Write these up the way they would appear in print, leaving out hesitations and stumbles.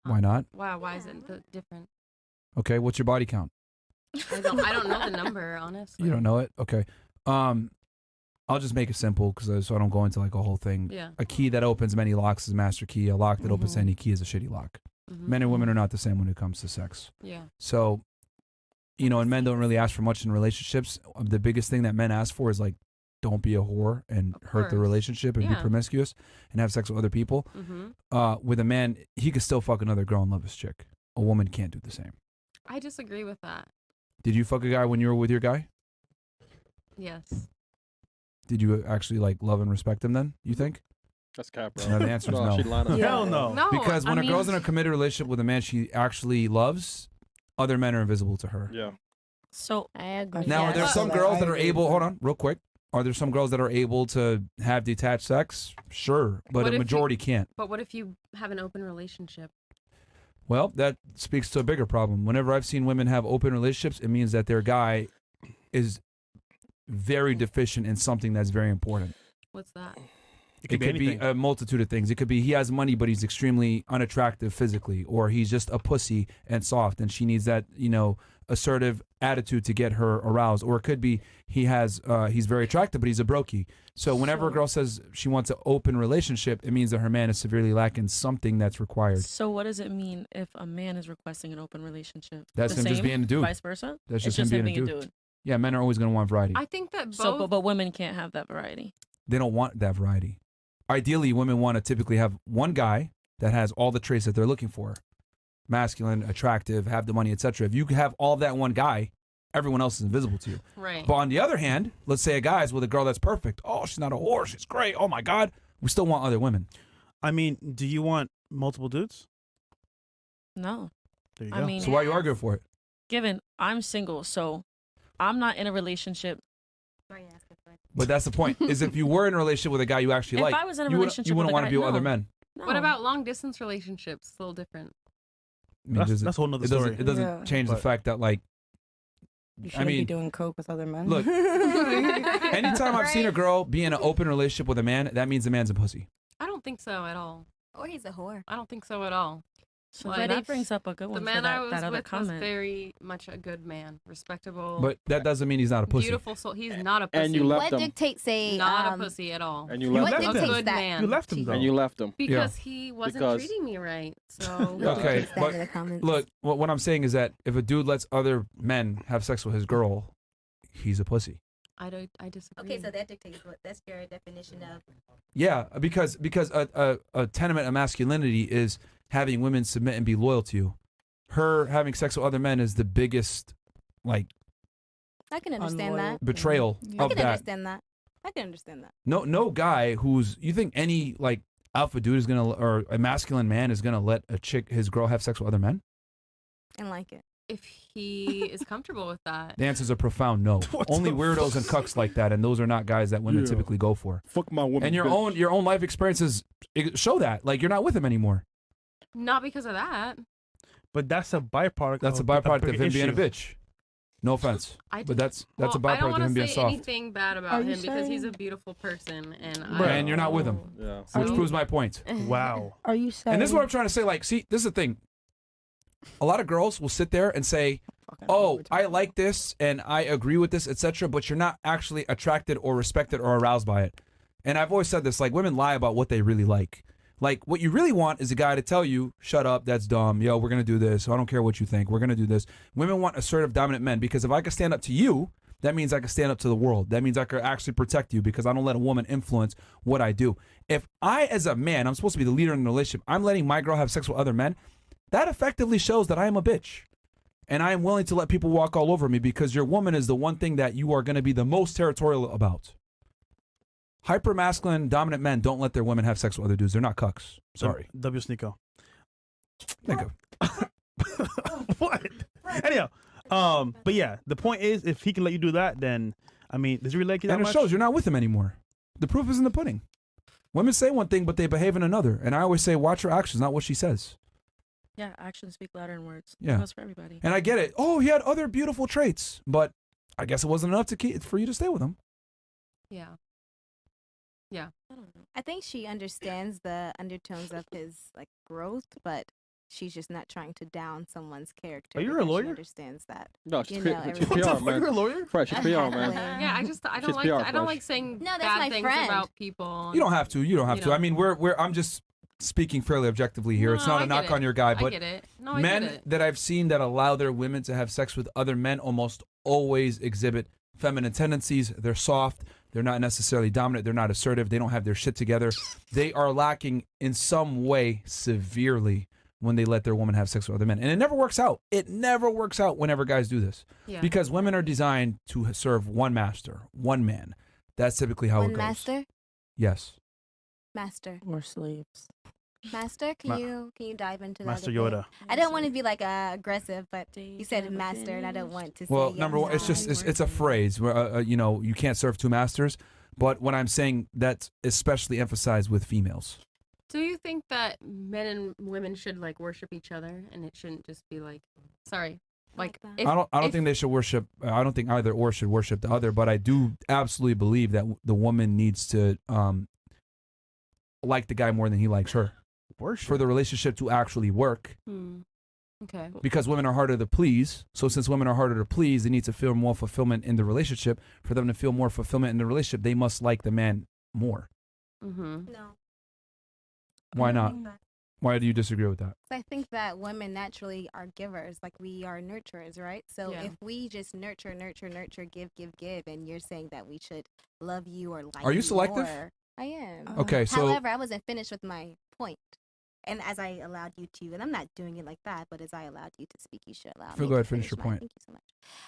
Why not? Why is it different? Okay, what's your body count? I don't know the number, honestly. You don't know it? Okay. I'll just make it simple so I don't go into like a whole thing. Yeah. A key that opens many locks is a master key. A lock that opens any key is a shitty lock. Men and women are not the same when it comes to sex. Yeah. So, and men don't really ask for much in relationships. The biggest thing that men ask for is like, don't be a whore and hurt the relationship and be promiscuous and have sex with other people. With a man, he could still fuck another girl and love his chick. A woman can't do the same. I disagree with that. Did you fuck a guy when you were with your guy? Yes. Did you actually like love and respect him then, you think? That's cap, bro. No, the answer is no. She'd line up. Hell no. No. Because when a girl's in a committed relationship with a man she actually loves, other men are invisible to her. Yeah. So I agree. Now, are there some girls that are able, hold on, real quick. Are there some girls that are able to have detached sex? Sure, but a majority can't. But what if you have an open relationship? Well, that speaks to a bigger problem. Whenever I've seen women have open relationships, it means that their guy is very deficient in something that's very important. What's that? It could be a multitude of things. It could be he has money, but he's extremely unattractive physically, or he's just a pussy and soft, and she needs that, assertive attitude to get her aroused. Or it could be he's very attractive, but he's a brokey. So whenever a girl says she wants an open relationship, it means that her man is severely lacking something that's required. So what does it mean if a man is requesting an open relationship? That's him just being a dude. Vice versa? That's just him being a dude. Yeah, men are always going to want variety. I think that both. So, but women can't have that variety. They don't want that variety. Ideally, women want to typically have one guy that has all the traits that they're looking for. Masculine, attractive, have the money, etc. If you have all of that one guy, everyone else is invisible to you. Right. But on the other hand, let's say a guy's with a girl that's perfect. Oh, she's not a whore. She's great. Oh, my God. We still want other women. I mean, do you want multiple dudes? No. There you I go. mean, So why are you arguing for it? given I'm single, so I'm not in a relationship. But that's the point. Is if you were in a relationship with a guy you actually If like, I was in a you relationship wouldn't with a want to guy- be with other no. men. No. What about long distance relationships? It's a little different. I mean, That's a whole nother it doesn't, story. It doesn't Yeah. change the fact that, like, You shouldn't be doing coke with other men. Look, anytime I've seen a girl be in an open relationship with a man, that means the man's a pussy. I don't think so at all. Or he's a whore. I don't think so at all. So Like, that brings up a good The one man for that, I was that other with was comment. very much a good man, respectable. But that doesn't mean he's not a pussy. Beautiful soul. He's not a pussy. And you left What him. dictates a Not a pussy at all. And you what left him. a dictates good that? man. You left him, though. And you left him. Because he wasn't Because- treating me right. So Okay, That but in the comments. look, what I'm saying is that if a dude lets other men have sex with his girl, he's a pussy. I disagree. Okay, so that dictates what. That's your definition of. Yeah, because a tenement of masculinity is having women submit and be loyal to you. Her having sex with other men is the biggest, like, I can understand that. betrayal I of can that. understand that. I can understand that. No guy you think any like alpha dude is gonna, or a masculine man is gonna let his girl have sex with other men? And like it. If he is comfortable with that. The answer is a profound no. Only weirdos and cucks like that, and those are not guys that women typically go for. Fuck my woman. And your own life experiences show that. Like, you're not with him anymore. Not because of that. But that's a byproduct. That's a byproduct of him being a bitch. No offense, but that's a I don't byproduct of want him to being say soft. anything bad Are about you him because he's a saying- beautiful person, and And you're not with him, Yeah. which proves my point. Wow. Are you saying? And this is what I'm trying to say. Like, see, this is the thing. A lot of girls will sit there and say, "Oh, I like this and I agree with this, etc." But you're not actually attracted or respected or aroused by it. And I've always said this: like, women lie about what they really like. Like, what you really want is a guy to tell you, "Shut up, that's dumb. Yo, we're gonna do this. I don't care what you think. We're gonna do this." Women want assertive, dominant men because if I can stand up to you, that means I can stand up to the world. That means I can actually protect you because I don't let a woman influence what I do. If I, as a man, I'm supposed to be the leader in the relationship, I'm letting my girl have sex with other men, that effectively shows that I am a bitch. And I am willing to let people walk all over me because your woman is the one thing that you are going to be the most territorial about. Hyper-masculine, dominant men don't let their women have sex with other dudes. They're not cucks. Sorry. W. Sneeko. Think of. What? Anyhow, but yeah, the point is, if he can let you do that, then, I mean, does he really like you that And it much? shows you're not with him anymore. The proof is in the pudding. Women say one thing, but they behave in another. And I always say, watch her actions, not what she says. Yeah, actions speak louder than words. Yeah. It goes for everybody. And I get it. Oh, he had other beautiful traits, but I guess it wasn't enough for you to stay with him. Yeah. Yeah. I think she understands the undertones of his like growth, but she's just not trying to down someone's character. Are you a because lawyer? She understands that. No, she's, You PR, know, she's everything. PR, What the fuck, man. you're a lawyer? Fresh, she's PR, man. Yeah, I don't She's like PR I don't fresh. like saying No, that's bad my things friend. about people. You don't have to. You don't have You to. know. I mean, I'm just speaking fairly objectively here. It's No, not I a get knock it. on your guy, I but get it. No, I men get it. that I've seen that allow their women to have sex with other men almost always exhibit feminine tendencies. They're soft. They're not necessarily dominant. They're not assertive. They don't have their shit together. They are lacking in some way severely when they let their woman have sex with other men. And it never works out. It never works out whenever guys do this. Yeah. Because women are designed to serve one master, one man. That's typically how it One goes. master, Yes. master, Or slaves. master. Can you dive into that? Master a bit? Yoda. I don't want to be like aggressive, but you said master, and I don't want to. Well, say number one, it's just yes. it's a phrase where you know, you can't serve two masters. But what I'm saying, that's especially emphasized with females. Do you think that men and women should like worship each other, and it shouldn't just be like, sorry, like that. if, I don't if- think they should worship. I don't think either or should worship the other. But I do absolutely believe that the woman needs to like the guy more than he likes her Worship. for the relationship to actually work. Okay. Because women are harder to please. So since women are harder to please, they need to feel more fulfillment in the relationship. For them to feel more fulfillment in the relationship, they must like the man more. Mm-hmm. No. Why not? Why do you disagree with that? I think that women naturally are givers, like we are nurturers, right? So Yeah. if we just nurture, give, and you're saying that we should love you or like Are you selective? more, I am. Okay, so However, I wasn't finished with my point. And as I allowed you to, and I'm not doing it like that, but as I allowed you to speak, you should allow me go ahead, to finish your mine. point. Thank you so much.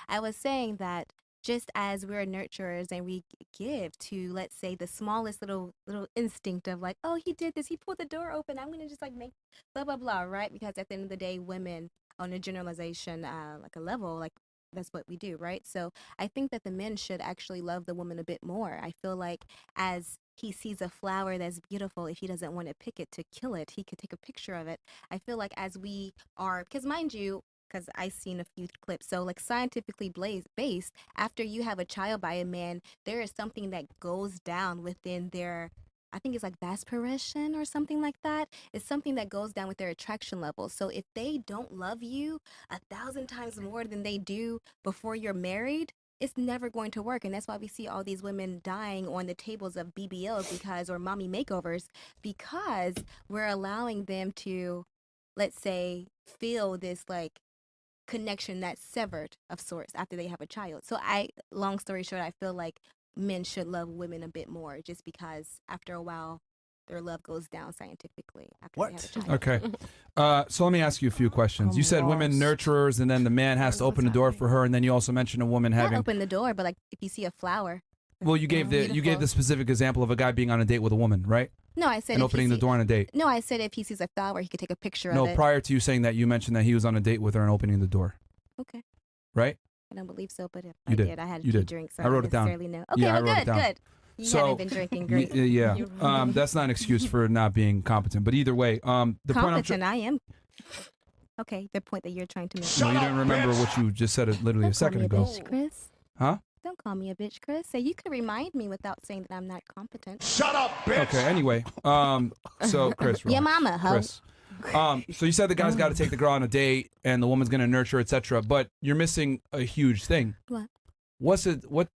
I was saying that just as we're nurturers and we give to, let's say, the smallest little instinct of like, oh, he did this, he pulled the door open, I'm gonna just like make blah blah blah, right? Because at the end of the day, women, on a generalization, like a level, like that's what we do, right? So I think that the men should actually love the woman a bit more. I feel like as he sees a flower that's beautiful, if he doesn't want to pick it to kill it, he could take a picture of it. I feel like as we are, because mind you, because I've seen a few clips, so like scientifically based, after you have a child by a man, there is something that goes down within their, I think it's like vasopressin or something like that. It's something that goes down with their attraction level. So if they don't love you 1,000 times more than they do before you're married, it's never going to work. And that's why we see all these women dying on the tables of BBLs because, or mommy makeovers, because we're allowing them to, let's say, feel this like connection that's severed of sorts after they have a child. So long story short, I feel like men should love women a bit more just because after a while their love goes down scientifically after they have a child. Okay. So let me ask you a few questions. You said women nurturers, and then the man has to open the door for her, and then you also mentioned a woman Not having. open the door, but like if you see a flower. Well, you gave the specific example of a guy being on a date with a woman, right? No, I said And if he opening the door on a date. No, I said if he sees a flower, he could take a picture of No, it. prior to you saying that, you mentioned that he was on a date with her and opening the door, Okay. right? I don't believe so, but if You I did. did, I had a You few did. drinks. So I wrote it down. necessarily know. Okay, Yeah, I well, wrote it good, down. good. You haven't been drinking great. Yeah. That's not an excuse for not being competent. But either way, the point I'm Competent, I am. Okay, the point that you're trying to make. No, you didn't remember what you just said literally a Don't call second me ago. bitch, Chris. Huh? Don't call me a bitch, Chris. So you could remind me without saying that I'm not competent. Shut up, bitch. Okay, anyway. So Chris, Your relax. mama, ho. Chris. So you said the guy's got to take the girl on a date and the woman's gonna nurture, etc. But you're missing a huge thing. What? What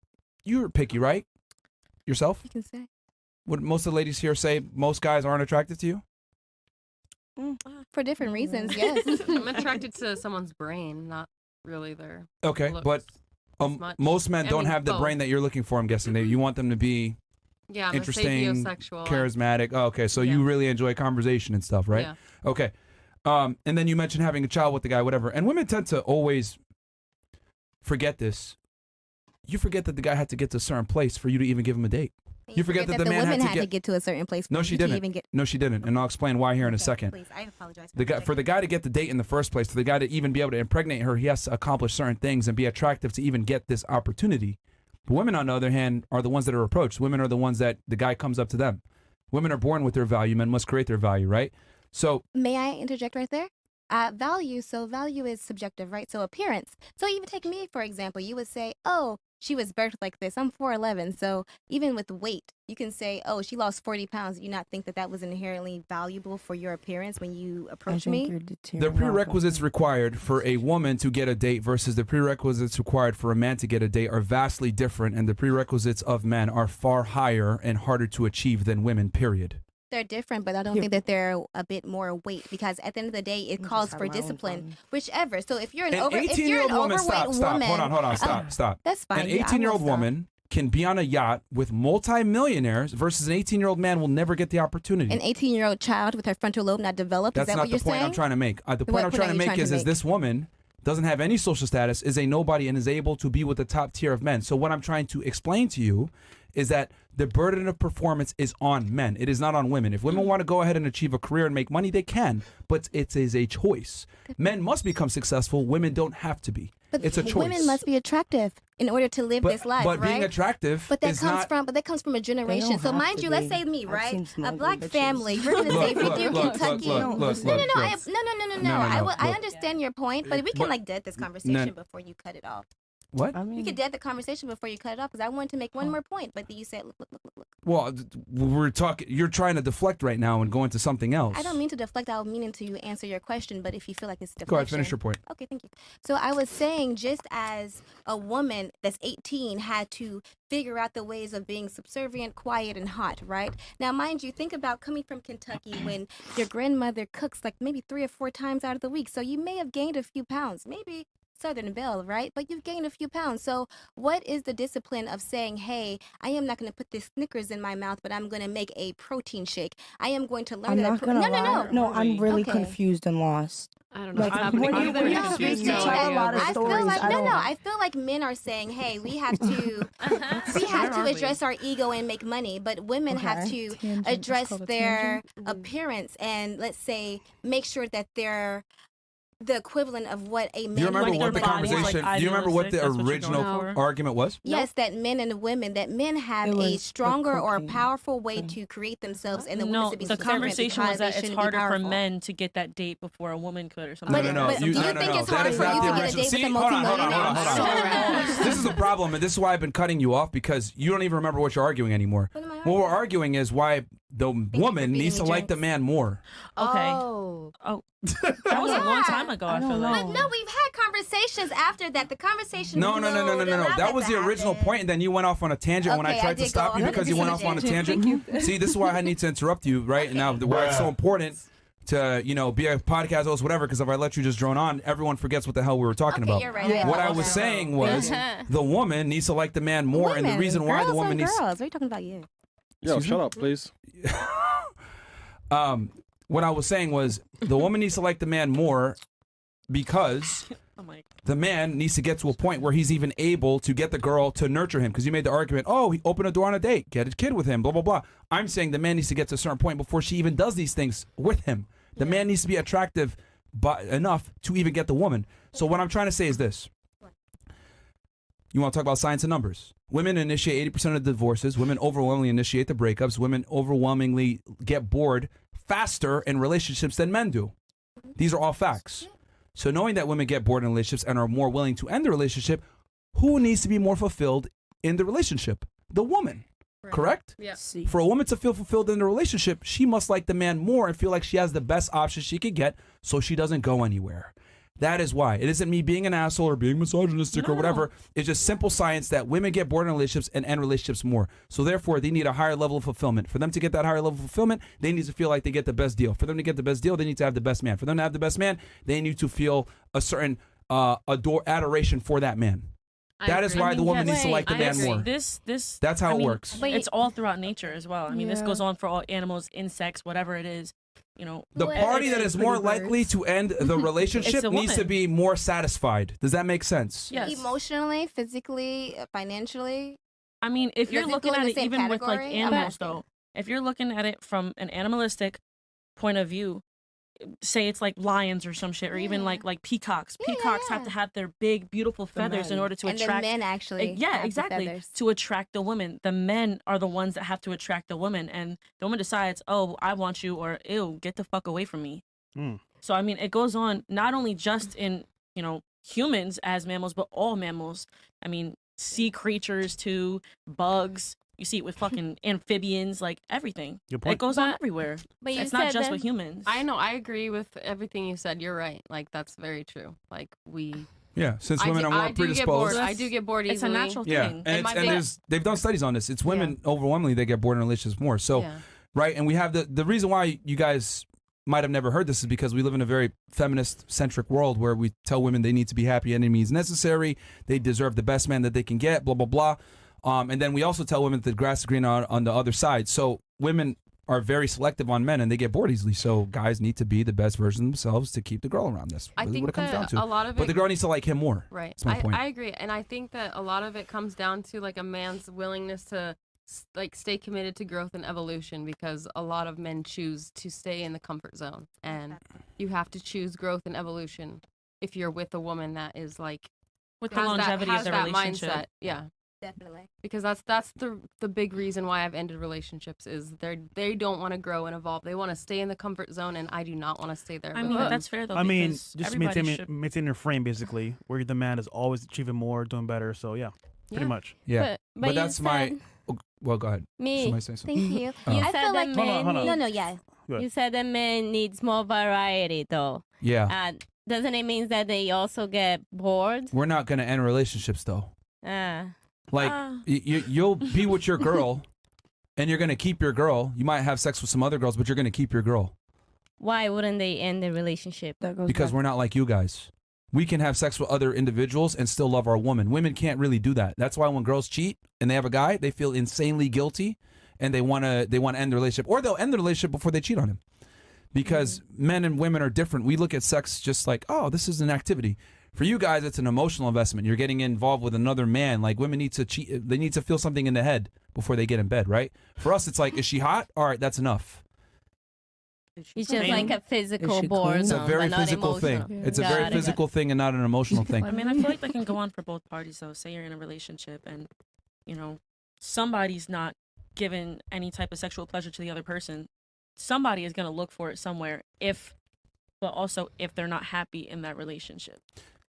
you're picky, right? Yourself? You can say. Would most of the ladies here say most guys aren't attracted to you? For different reasons, yes. I'm attracted to someone's brain, not really their Okay, looks but as much. most men I don't mean, have the both. brain that you're looking for. I'm guessing you want them to be Yeah, I'm interesting, sapiosexual. charismatic. Oh, okay, so you Yeah. really enjoy conversation and stuff, right? Yeah. Okay. And then you mentioned having a child with the guy, whatever. And women tend to always forget this. You forget that the guy had to get to a certain place for you to even give him a date. You forget that the man women had to get to a certain place. No, for she you to didn't. Even get... No, she didn't. And I'll explain why here in a Okay, second. Please, I apologize. For the guy to get the date in the first place, for the guy to even be able to impregnate her, he has to accomplish certain things and be attractive to even get this opportunity. But women, on the other hand, are the ones that are approached. Women are the ones that the guy comes up to them. Women are born with their value. Men must create their value, right? So May I interject right there? Value. So value is subjective, right? So appearance. So even take me, for example. You would say, oh, she was birthed like this. I'm 4'11", so even with weight, you can say, oh, she lost 40 pounds. Do you not think that that was inherently valuable for your appearance when you approach me? The prerequisites required for a woman to get a date versus the prerequisites required for a man to get a date are vastly different, and the prerequisites of men are far higher and harder to achieve than women, period. They're different, but I don't think that they're a bit more weight, because at the end of the day, it calls for discipline, whichever. So if you're an overweight woman, stop, hold on, stop. That's fine. An 18-year-old woman can be on a yacht with multi-millionaires versus an 18-year-old man will never get the opportunity. An 18-year-old child with her frontal lobe not developed. That's is that not what you're the point saying? I'm trying to make. The point I'm trying to make is this woman doesn't have any social status, is a nobody, and is able to be with the top tier of men. So what I'm trying to explain to you is that the burden of performance is on men. It is not on women. If women want to go ahead and achieve a career and make money, they can, but it is a choice. Men must become successful. Women don't have to be. But it's a choice. Women must be attractive in order to live this life, but right? being attractive is not... But that comes from a generation. So mind you, let's say me, right? A black family. We're gonna say if you're Kentucky. No. I understand your point, but we can like dead this conversation before you cut it off. What? You could dead the conversation before you cut it off, because I wanted to make one more point, but you said, look. Well, we're talking. You're trying to deflect right now and go into something else. I don't mean to deflect. I was meaning to answer your question, but if you feel like it's deflection. Go ahead, finish your point. Okay, thank you. So I was saying, just as a woman that's 18 had to figure out the ways of being subservient, quiet, and hot, right? Now, mind you, think about coming from Kentucky when your grandmother cooks like maybe 3 or 4 times out of the week. So you may have gained a few pounds, maybe Southern Belle, right? But you've gained a few pounds. So what is the discipline of saying, hey, I am not going to put this Snickers in my mouth, but I'm going to make a protein shake. I am going to learn that. No, I'm really confused and lost. I don't know. Like, I'm very confused. I feel like men are saying, hey, we have to address our ego and make money, but women have to address their appearance and, let's say, make sure that they're the equivalent of what a man. Do you remember what the conversation? Do you remember what the original argument was? Yes, that men and women, that men have a stronger or a powerful way to create themselves, and the women to be the conversation was that it's harder for men to get that date before a woman could, or something. But do you think it's harder for you to get a date with a multimillionaire? Hold on. This is a problem, and this is why I've been cutting you off, because you don't even remember what you're arguing anymore. What we're arguing is why the woman needs to like the man more. Okay. Oh. That was a long time ago, I feel like. But no, we've had conversations after that. The conversation. No. That was the original point, and then you went off on a tangent when I tried to stop you because you went off on a tangent. See, this is why I need to interrupt you, right? Now, why it's so important to, be a podcast host, whatever, because if I let you just drone on, everyone forgets what the hell we were talking about. You're right. What I was saying was the woman needs to like the man more, and the reason why the woman needs... Girls, what are you talking about? You. Yo, shut up, please. What I was saying was the woman needs to like the man more because the man needs to get to a point where he's even able to get the girl to nurture him. Because you made the argument, he opened a door on a date, get a kid with him, blah, blah, blah. I'm saying the man needs to get to a certain point before she even does these things with him. The man needs to be attractive enough to even get the woman. So what I'm trying to say is this. You want to talk about science and numbers? Women initiate 80% of the divorces. Women overwhelmingly initiate the breakups. Women overwhelmingly get bored faster in relationships than men do. These are all facts. So knowing that women get bored in relationships and are more willing to end the relationship, who needs to be more fulfilled in the relationship? The woman. Right. Correct? Yeah. For a woman to feel fulfilled in the relationship, she must like the man more and feel like she has the best option she could get so she doesn't go anywhere. That is why. It isn't me being an asshole or being misogynistic or whatever. It's just simple science that women get bored in relationships and end relationships more. So therefore, they need a higher level of fulfillment. For them to get that higher level of fulfillment, they need to feel like they get the best deal. For them to get the best deal, they need to have the best man. For them to have the best man, they need to feel a certain adoration for that man. That is why the woman needs to like the man more. That's how it works. It's all throughout nature as well. I mean, this goes on for all animals, insects, whatever it is. The party that is more likely to end the relationship needs to be more satisfied. Does that make sense? Yes. Emotionally, physically, financially. I mean, if you're looking at it even with like animals, though, if you're looking at it from an animalistic point of view, say it's like lions or some shit, or even like peacocks. Peacocks have to have their big, beautiful feathers in order to attract. And the men actually. Exactly. To attract the woman. The men are the ones that have to attract the woman, and the woman decides, "Oh, I want you," or "Ew, get the fuck away from me." So I mean, it goes on not only just in humans as mammals, but all mammals. I mean, sea creatures to bugs. You see it with fucking amphibians, like everything. It goes on everywhere. But it's not just with humans. I know. I agree with everything you said. You're right. Like that's very true. Like since women are more predisposed. I do get bored easily. It's a natural thing. And they've done studies on this. It's women overwhelmingly they get bored in relationships more. So, right, and we have the reason why you guys might have never heard this is because we live in a very feminist-centric world where we tell women they need to be happy any means necessary. They deserve the best man that they can get, blah, blah, blah. And then we also tell women that the grass is greener on the other side. So women are very selective on men and they get bored easily. So guys need to be the best version of themselves to keep the girl around. That's really what it comes down to. A lot of but the girl needs to like him more. Right. That's my point. I agree. And I think that a lot of it comes down to like a man's willingness to like stay committed to growth and evolution, because a lot of men choose to stay in the comfort zone, and you have to choose growth and evolution if you're with a woman that is like with the longevity of the relationship. Mindset. Yeah. Definitely. Because that's the big reason why I've ended relationships is they don't want to grow and evolve. They want to stay in the comfort zone, and I do not want to stay there. I mean, that's fair though. I mean, just maintain your frame basically, where the man is always achieving more, doing better. So pretty much. Yeah, but that's my. Well, go ahead. Me. Say Thank you. You I said feel the like man. No, yeah. You said the man needs more variety, though. Yeah. Doesn't it mean that they also get bored? We're not gonna end relationships though. Like you'll be with your girl, and you're gonna keep your girl. You might have sex with some other girls, but you're gonna keep your girl. Why wouldn't they end the relationship? Because we're not like you guys. We can have sex with other individuals and still love our woman. Women can't really do that. That's why when girls cheat and they have a guy, they feel insanely guilty, and they wanna end the relationship, or they'll end the relationship before they cheat on him. Because men and women are different. We look at sex just like, oh, this is an activity. For you guys, it's an emotional investment. You're getting involved with another man. Like women need to cheat. They need to feel something in the head before they get in bed, right? For us, it's like, is she hot? All right, that's enough. It's just like a physical boredom. It's a very physical thing. It's a very physical thing and not an emotional thing. I mean, I feel like that can go on for both parties, though. Say you're in a relationship and, somebody's not giving any type of sexual pleasure to the other person. Somebody is going to look for it somewhere but also if they're not happy in that relationship.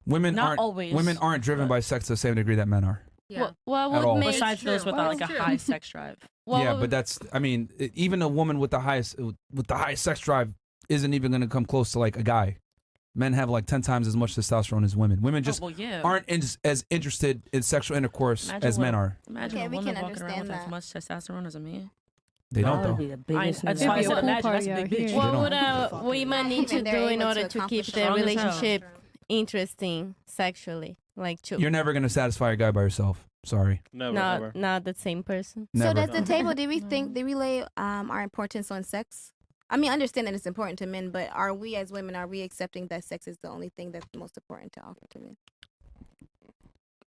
Women not aren't always. Women aren't driven by sex to the same degree that men are. Yeah. What At all. would make Besides those with like a high sex drive. But that's. I mean, even a woman with the highest sex drive isn't even going to come close to like a guy. Men have like 10 times as much testosterone as women. Women just aren't as interested in sexual intercourse as men are. Imagine a woman walking around with as much testosterone as a man. They don't though. That's why I said imagine. That's a big bitch. What would women need to do in order to keep the relationship interesting sexually? You're never going to satisfy a guy by yourself. Sorry. Never. Not the same person. Never. So at the table, do we lay our importance on sex? I mean, I understand that it's important to men, but are we as women, are we accepting that sex is the only thing that's most important to offer to men?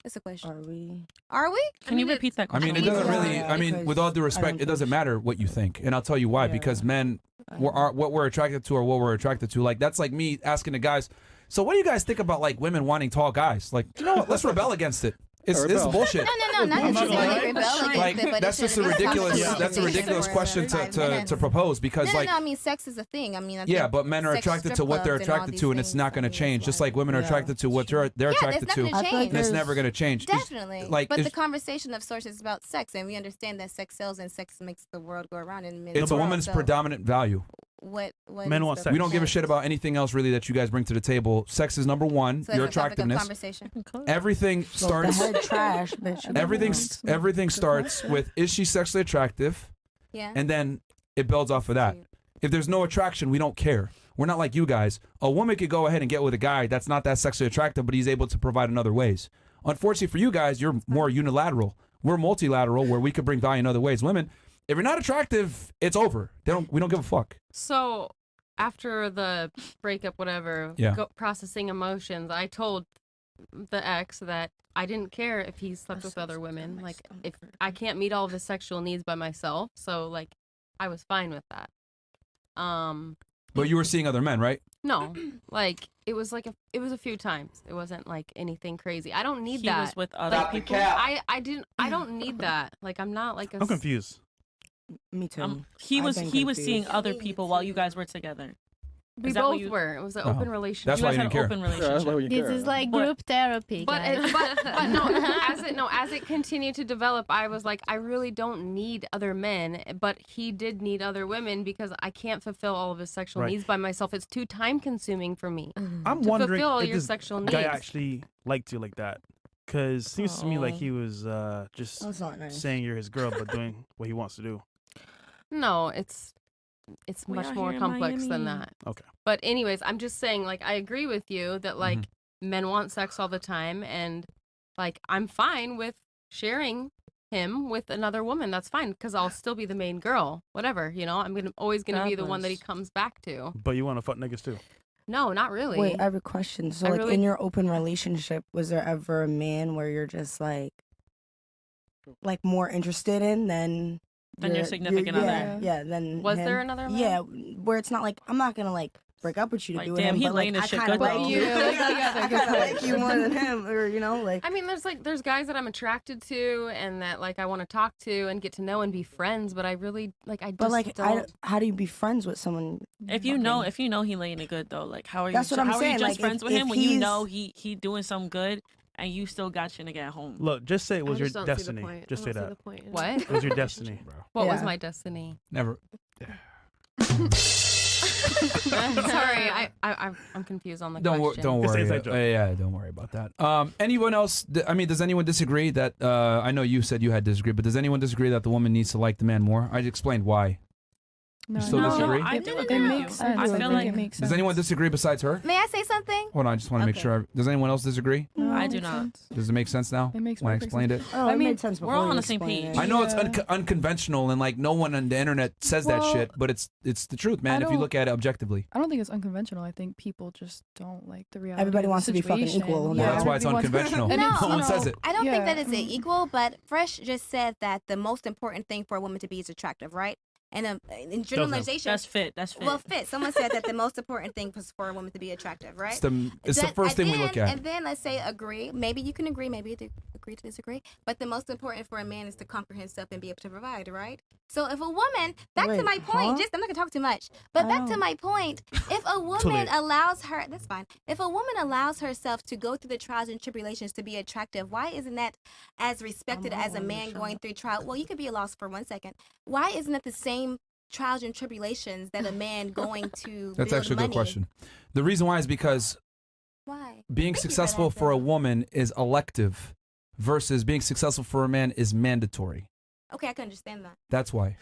That's a question. Are we? Can you repeat that question? I mean, it doesn't really. I mean, with all due respect, it doesn't matter what you think, and I'll tell you why. Because men, what we're attracted to, or what we're attracted to, like that's like me asking the guys. So, what do you guys think about like women wanting tall guys? Like, you know what? Let's rebel against it. It's bullshit. No, not that you rebel against it, but that's just a ridiculous question to propose because no, I mean, sex is a thing. I mean, but men are attracted to what they're attracted to, and it's not going to change. Just like women are attracted to what they're attracted to, and it's never going to change. Definitely. But the conversation of sorts is about sex, and we understand that sex sells and sex makes the world go around. And it's a woman's predominant value. What men want sex. We don't give a shit about anything else really that you guys bring to the table. Sex is number one. So your that's a topic of attractiveness. Conversation. Everything starts. Trash, everything starts with, is she sexually attractive? Yeah. And then it builds off of that. If there's no attraction, we don't care. We're not like you guys. A woman could go ahead and get with a guy that's not that sexually attractive, but he's able to provide in other ways. Unfortunately for you guys, you're more unilateral. We're multilateral, where we could bring value in other ways. Women, if you're not attractive, it's over. We don't give a fuck. So after the breakup, whatever, processing emotions, I told the ex that I didn't care if he slept with other women. Like, if I can't meet all of his sexual needs by myself, so like, I was fine with that. But you were seeing other men, right? No, like it was a few times. It wasn't like anything crazy. I don't need that. He was with other people. I don't need that. Like, I'm not like a. I'm confused. Me too. He was seeing other people while you guys were together. We both were. It was an open relationship. That's why you didn't care. Open relationship. This is like group therapy, But guys. as it continued to develop, I was like, I really don't need other men, but he did need other women because I can't fulfill all of his sexual needs by myself. It's too time consuming for me. I'm to wondering fulfill if your this sexual guy needs. actually liked you like that. Because it seems to me like he was just That's not nice. saying you're his girl, but doing what he wants to do. No, it's We much out more here in complex than Miami. that. Okay. But anyways, I'm just saying, like, I agree with you that like men want sex all the time, and like I'm fine with sharing him with another woman. That's fine because I'll still be the main girl. Whatever, you know, I'm always gonna be the one that he comes back to. But you want to fuck niggas too? No, not really. Wait, I have a question. So, like, in your open relationship, was there ever a man where you're just like more interested in than your significant other? Yeah. Then was there another man? Yeah, where it's not like I'm not gonna like break up with you to Like, do damn, him, he but like laying this I shit kind of good, like though. you. Yeah, I kind of like you more than him, or you know, like. I mean, there's guys that I'm attracted to and that like I want to talk to and get to know and be friends, but I really like I just But like, don't. how do you be friends with someone? If you know he laying it good though, like how are you? That's what I'm how are saying, you just like, friends if- with him if when you he's- know he doing something good and you still got your nigga at home? Look, just say it was I your just don't see the destiny. point. Just I say don't see that. the point in What? It was your destiny, bro. What was Yeah. my destiny? Never. Sorry, I'm confused on the question. Don't It's an worry. inside joke. Yeah, don't worry about that. Anyone else? I mean, does anyone disagree that? I know you said you had disagreed, but does anyone disagree that the woman needs to like the man more? I explained why. No, You still disagree? I do It agree with makes you. sense. I feel like it makes sense. Does anyone disagree besides her? May I say something? Hold on, I just want to make Okay. sure. Does anyone else disagree? No, I it do makes not. sense. Does it make sense now? It makes when I perfect explained sense. it. Oh, I it mean, made sense we're before all you on the same explained page. it. I know it's Yeah. unconventional and like no one on the internet says that Well, shit, but it's the truth, man. I If you don't- look at it objectively. I don't think it's unconventional. I think people just don't like the reality. Everybody of the wants to be fucking situation. equal. Well, Yeah, that's why it's everybody wants- unconventional. And No. it's, No you one know, says it. I don't think Yeah. that it's equal, but Fresh just said that the most important thing for a woman to be is attractive, right? And in generalization, That's fit. That's fit. well, fit. Someone said that the most important thing was for a woman to be attractive, right? It's the first thing we look at. And then let's say agree. Maybe you can agree. Maybe you agree to disagree. But the most important for a man is to conquer himself and be able to provide, right? So if a woman, back to Wait, my point, huh? just I'm not gonna talk too much. But back to Oh. my point, if a woman allows her, that's fine. If a woman allows herself to go through the trials and tribulations to be attractive, why isn't that as respected as a man going through trial? Well, you could be lost for 1 second. Why isn't it the same trials and tribulations that a man going to That's build actually a money? good question. The reason why is because Why? being Thank you for successful that, for a though. woman is elective versus being successful for a man is mandatory. Okay, I can understand that. That's why.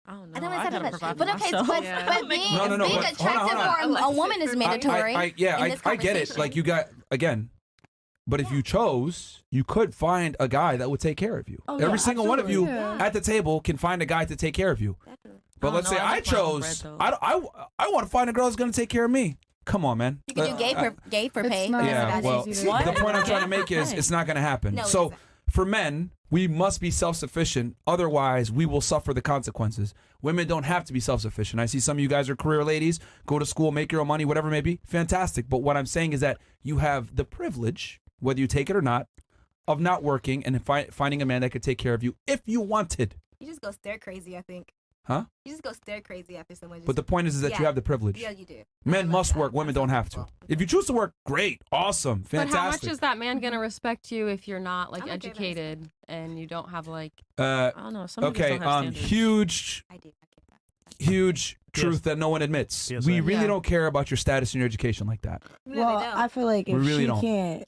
I don't know. I know I it's gotta not provide but for okay, myself. but being, No, being but hold on, attractive hold for a woman is mandatory. I in this get it. Like you got again, but if you chose, you could find a guy that would take care of you. Oh, Every yeah, single one of you absolutely. at the table can find a guy to take care of you. Definitely. But I let's don't say know, I I like my own chose, bread, I want to find a girl that's gonna take care of me. Come on, man. You can do gay for It's pay. not Yeah, as well, easy to What? the do. point I'm trying to make is Hey. it's not going to happen. No, it so isn't. for men, we must be self-sufficient. Otherwise, we will suffer the consequences. Women don't have to be self-sufficient. I see some of you guys are career ladies, go to school, make your own money, whatever it may be. Fantastic. But what I'm saying is that you have the privilege, whether you take it or not, of not working and finding a man that could take care of you if you wanted. You just go stir crazy, I think. Huh? You just go stir crazy after someone just... But the point is that you Yeah. have the privilege. Yeah, you do. Men I must like work. that. Women don't have to. If you choose to work, great, awesome, But fantastic. how much is that man gonna respect you if you're not like I'm okay with that. educated and you don't have like? I don't know. Some niggas Okay, don't have standards. huge I do. I get that. huge Yes. truth that no one admits. Yes, We sir. really Yeah. don't care about your status and your education like that. We really Well, don't. I feel like if We really she don't. can't,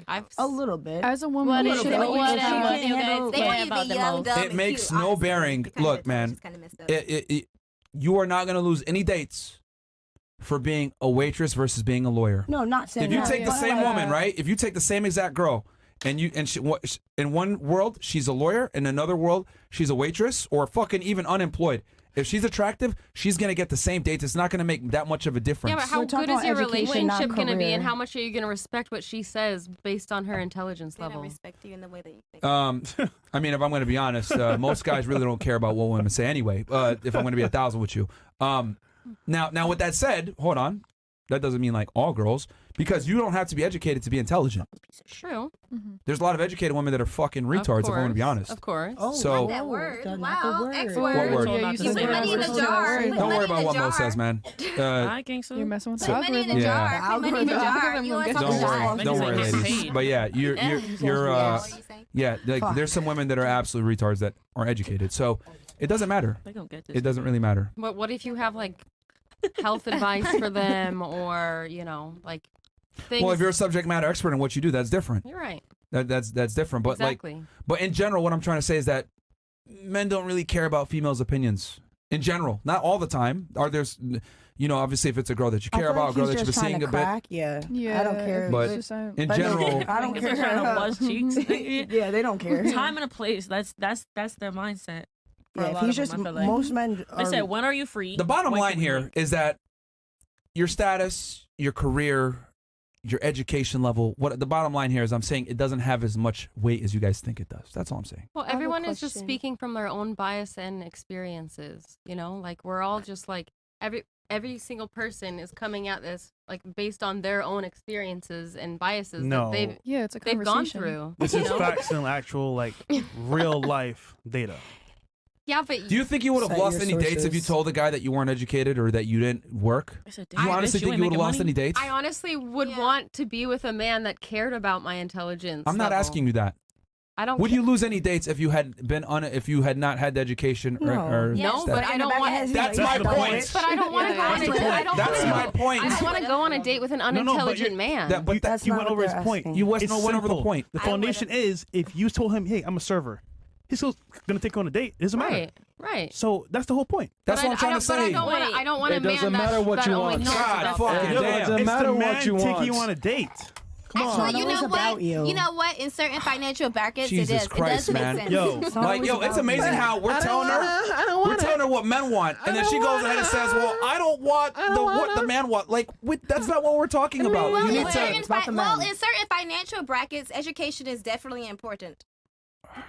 I've a little bit. As a woman, What you is should it? always What have- do you guys They care want you to about be the young, most? dumb, It and makes cute, no honestly. bearing. It's kinda Look, messed up. man, It's kinda messed up. You are not going to lose any dates for being a waitress versus being a lawyer. No, not saying If you that. take the But, same like, woman, right? If you take the same exact girl, and in one world she's a lawyer, in another world she's a waitress, or fucking even unemployed. If she's attractive, she's gonna get the same dates. It's not gonna make that much of a difference. Yeah, but how We're talking good is your about education, not relationship gonna be, and career. how much are you gonna respect what she says based on her intelligence They don't level? respect you in the way that you think. I mean, if I'm going to be honest, most guys really don't care about what women say anyway. If I'm going to be 1,000 with you. Now, with that said, hold on. That doesn't mean like all girls, because you don't have to be educated to be intelligent. True. There's a lot of educated women that are fucking retards, if I'm going to be honest. Of course. Oh, So, not that word. not Wow, the word. X What word. word? Yeah, you Put said money in the jar. Put don't money worry in about the what Mo jar. says, man. I think so. You're messing with the Put money in the algorithm. Yeah. jar. Put money in the jar. You want Don't something worry, Niggas ain't ladies. paid. But yeah, you're What are you saying? yeah, like there's some women that are absolute retards that are educated. So it doesn't matter. They gonna get this. It doesn't really matter. But what if you have like health advice for them, or like things? Well, if you're a subject matter expert in what you do, that's different. You're right. That's different. But Exactly. but in general, what I'm trying to say is that men don't really care about females' opinions. In general, not all the time. There's obviously if it's a girl that you care about, a girl that you've been seeing a bit. Yeah, Yeah, I don't care. But it's just, in general, I don't Niggas are trying to care. buzz cheeks. Yeah, they don't care. Time and a place. That's their mindset. For Yeah, a if lot he's of just them, I feel like. most men. They Are, said, when are you free? the bottom When line can we here meet? is that your status, your career, your education level, what the bottom line here is I'm saying it doesn't have as much weight as you guys think it does. That's all I'm saying. Well, have a everyone is just question. speaking from their own bias and experiences. Like we're all just like every single person is coming at this like based on their own experiences and biases No. that Yeah, it's a they've gone conversation. through. This you is know? facts and actual like real life data. Yeah, but Do you think you would have Cite lost your any dates if you sources. told a guy that you weren't educated or that you didn't work? I said, Do you "Damn, honestly bitch, think ain't you would have making lost money?" any dates? I honestly would want to be with a man that cared about my intelligence. I'm not level. asking you that. I don't. Would you lose any dates if you had been if you had not had the education or, No. or No, that? but I don't want. That's my point. But I don't want to go on a date. I don't That's wanna my go- point. I don't want to go on a date with an but unintelligent you're- man. That's you not went what over his they're point. asking. You went It's over the simple. point. The I foundation would've- is if you told him, "Hey, I'm a server," he's still gonna take you on a date. It doesn't matter. Right. So that's the whole point. That's But what I'm trying to But I say. don't want a It man doesn't that, matter what that you only want. knows God about fucking that. damn. It doesn't It's matter the what man you taking want. you on a date. Come on. Actually, you always know what? about you. You know what? In certain financial brackets, Jesus it is. Christ, it does man. make sense. Yo, It's not Like, always yo, it's about amazing you. how we're telling we're telling her what men want, and then she goes ahead and says, "Well, I don't want what the man want." Like, that's not what we're talking about. Well, You in need certain to. about the men. in certain financial brackets, education is definitely important.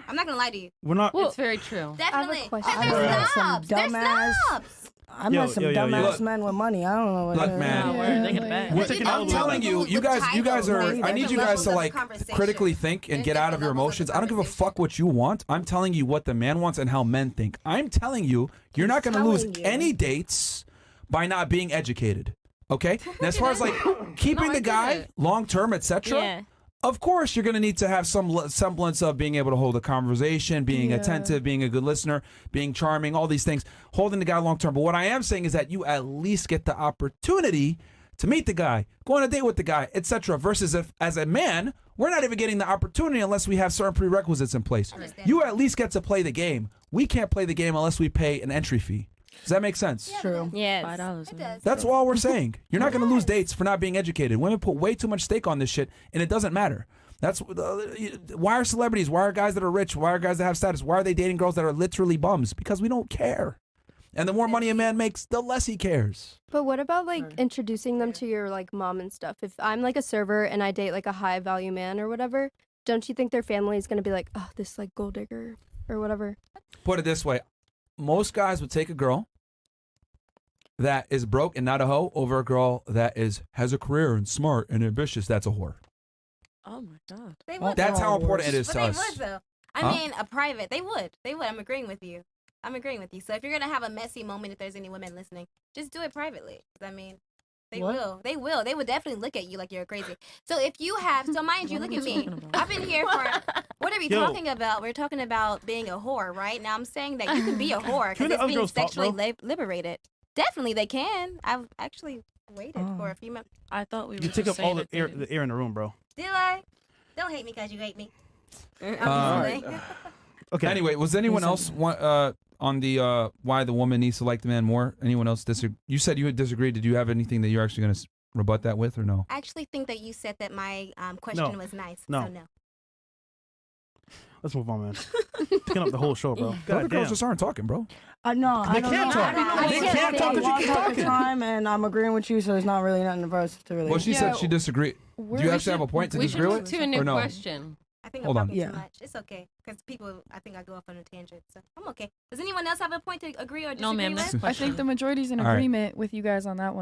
I'm not gonna lie to you. We're not. It's very true. Definitely. question. I There's met some snobs. There's dumbass- snobs. I met some dumbass Look. men with money. I don't know what. Look, they're- man. Nah, word, they get it back. We're taking I'm all telling the- you, you guys are. I need you guys to like Conversation. critically think and There's get out of your different levels of emotions. I don't give a conversation. fuck what you want. I'm telling you what the man wants and how men think. I'm telling you, you're not going to lose telling you. any dates by not being educated. Okay. And as far as like keeping I the get guy it. long term, etc. Yeah. Of course, you're going to need to have some semblance of being able to hold a conversation, being attentive, being a good listener, being charming, all these things, holding the guy long term. But what I am saying is that you at least get the opportunity to meet the guy, go on a date with the guy, etc. Versus if, as a man, we're not even getting the opportunity unless we have certain prerequisites in place. You at least get to play the game. We can't play the game unless we pay an entry fee. Does that make sense? True. Yes. $5. It does. That's all we're saying. You're not going to lose dates for not being educated. Women put way too much stake on this shit, and it doesn't matter. That's why are celebrities? Why are guys that are rich? Why are guys that have status? Why are they dating girls that are literally bums? Because we don't care. And the more money a man makes, the less he cares. But what about like introducing them to your like mom and stuff? If I'm like a server and I date like a high value man or whatever, don't you think their family is gonna be like, oh, this like gold digger or whatever? Put it this way: most guys would take a girl that is broke and not a hoe over a girl that has a career and smart and ambitious. That's a whore. Oh my god. They would. That's how Oh, important it is But to they us. would though. I Huh? mean, a private. They would. They would. I'm agreeing with you. So if you're gonna have a messy moment, if there's any women listening, just do it privately. I mean, they What? will. They will. They would definitely look at you like you're crazy. So if you have, so mind you, What look are at we me. talking about? I've been here for. What are we Yo. talking about? We're talking about being a whore, right? Now I'm saying that you can be a whore Can because the it's other being girls talk, sexually bro? liberated. Definitely, they can. I've actually waited for a few months. I thought we were You take just up all saying the that they air in the room, bro. Did I? Don't hate me because you hate me. I'm just Alright. playing. Okay. Anyway, was anyone else on the why the woman needs to like the man more? Anyone else disagree? You said you had disagreed. Did you have anything that you're actually going to rebut that with, or no? I actually think that you said that my question No. was nice. No. So no. Let's move on, man. Picking up the whole show, bro. The other God girls damn. just aren't talking, bro. No, They I don't can't know. talk. I They can't can't talk 'cause you lost keep track of talking. time, and I'm agreeing with you, so there's not really nothing for us to really. Well, she said she disagreed. Do you actually have a point to We should disagree move with? to a new or no? question. I think Hold I'm on. talking Yeah. too much. It's okay because I think I go off on a tangent, so I'm okay. Does anyone else have a point to agree or disagree No, ma'am, with? next I think the majority's in All right. agreement with you guys on that one.